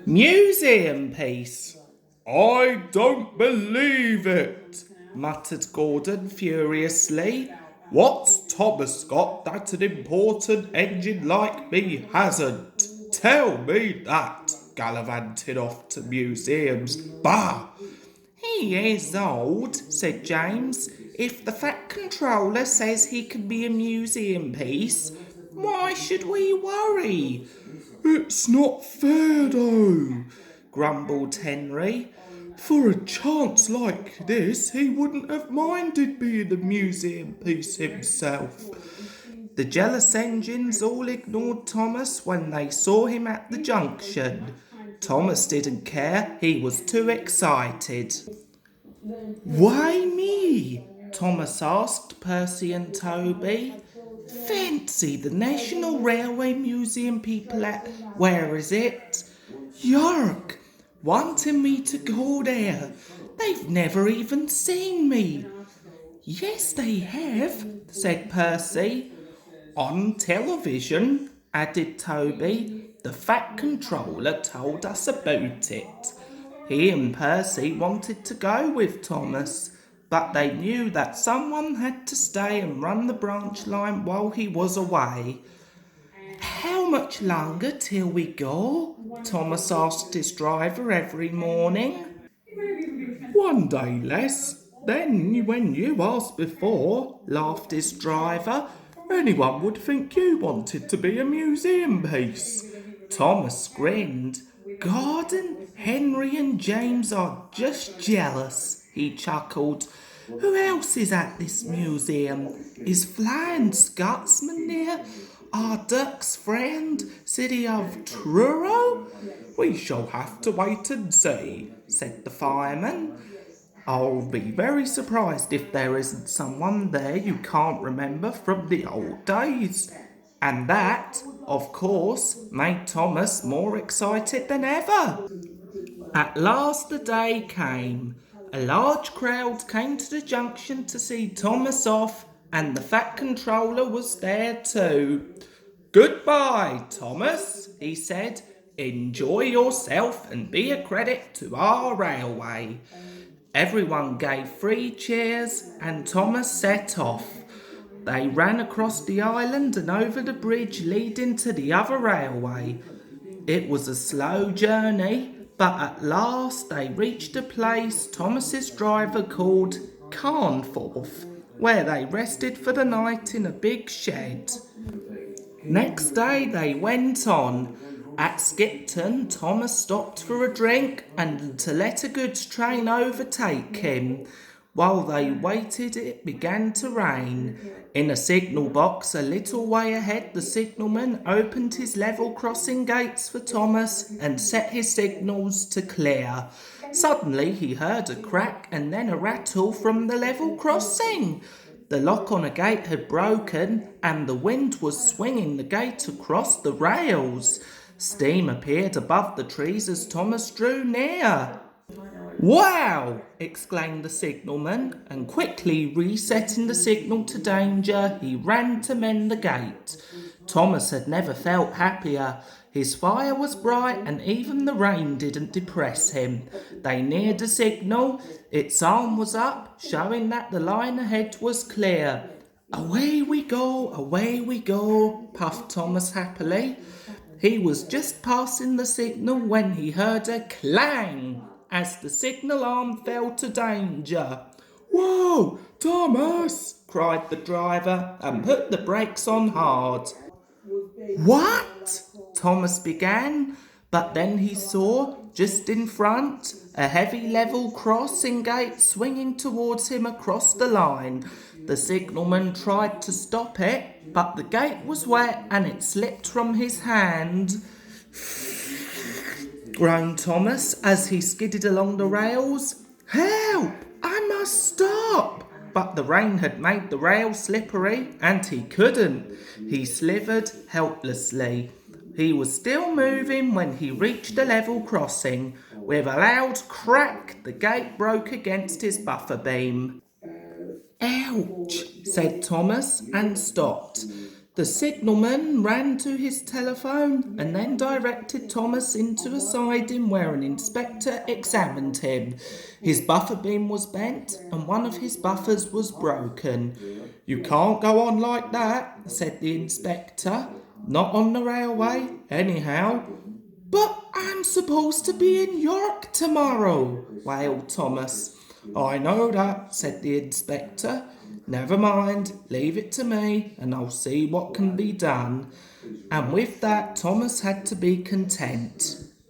Museum piece. I don't believe it, muttered Gordon furiously. What's Thomas got that an important engine like me hasn't? Tell me that, gallivanting off to museums. Bah! He is old, said James. If the Fat Controller says he can be a museum piece, why should we worry? It's not fair, though, grumbled Henry. For a chance like this, he wouldn't have minded being a museum piece himself. The jealous engines all ignored Thomas when they saw him at the junction. Thomas didn't care, he was too excited. Why me? Thomas asked Percy and Toby. Fancy the National Railway Museum people at, where is it? York, wanting me to go there. They've never even seen me. Yes, they have, said Percy. On television, added Toby. The Fat Controller told us about it. He and Percy wanted to go with Thomas, but they knew that someone had to stay and run the branch line while he was away. How much longer till we go? Thomas asked his driver every morning. One day less. Then, when you asked before, laughed his driver, anyone would think you wanted to be a museum piece. Thomas grinned. Gordon, Henry and James are just jealous, he chuckled. Who else is at this museum? Is Flying Scotsman there? Our duck's friend, City of Truro? We shall have to wait and see, said the fireman. I'll be very surprised if there isn't someone there you can't remember from the old days. And that, of course, made Thomas more excited than ever. At last the day came. A large crowd came to the junction to see Thomas off, and the Fat Controller was there too. Goodbye, Thomas, he said. Enjoy yourself and be a credit to our railway. Everyone gave 3 cheers, and Thomas set off. They ran across the island and over the bridge leading to the other railway. It was a slow journey, but at last they reached a place Thomas's driver called Carnforth, where they rested for the night in a big shed. Next day they went on. At Skipton, Thomas stopped for a drink and to let a goods train overtake him. While they waited, it began to rain. In a signal box a little way ahead, the signalman opened his level crossing gates for Thomas and set his signals to clear. Suddenly he heard a crack and then a rattle from the level crossing. The lock on a gate had broken and the wind was swinging the gate across the rails. Steam appeared above the trees as Thomas drew near. Wow! Exclaimed the signalman, and quickly resetting the signal to danger, he ran to mend the gate. Thomas had never felt happier. His fire was bright and even the rain didn't depress him. They neared the signal. Its arm was up, showing that the line ahead was clear. Away we go, puffed Thomas happily. He was just passing the signal when he heard a clang as the signal arm fell to danger. Whoa, Thomas, cried the driver and put the brakes on hard. What? Thomas began, but then he saw, just in front, a heavy level crossing gate swinging towards him across the line. The signalman tried to stop it, but the gate was wet and it slipped from his hand. Groaned Thomas as he skidded along the rails. Help! I must stop! But the rain had made the rail slippery and he couldn't. He slithered helplessly. He was still moving when he reached a level crossing. With a loud crack, the gate broke against his buffer beam. Ouch, said Thomas and stopped. The signalman ran to his telephone and then directed Thomas into a siding where an inspector examined him. His buffer beam was bent and one of his buffers was broken. "You can't go on like that," said the inspector. "Not on the railway, anyhow." "But I'm supposed to be in York tomorrow," wailed Thomas. "I know that," said the inspector. "Never mind, leave it to me, and I'll see what can be done." And with that, Thomas had to be content.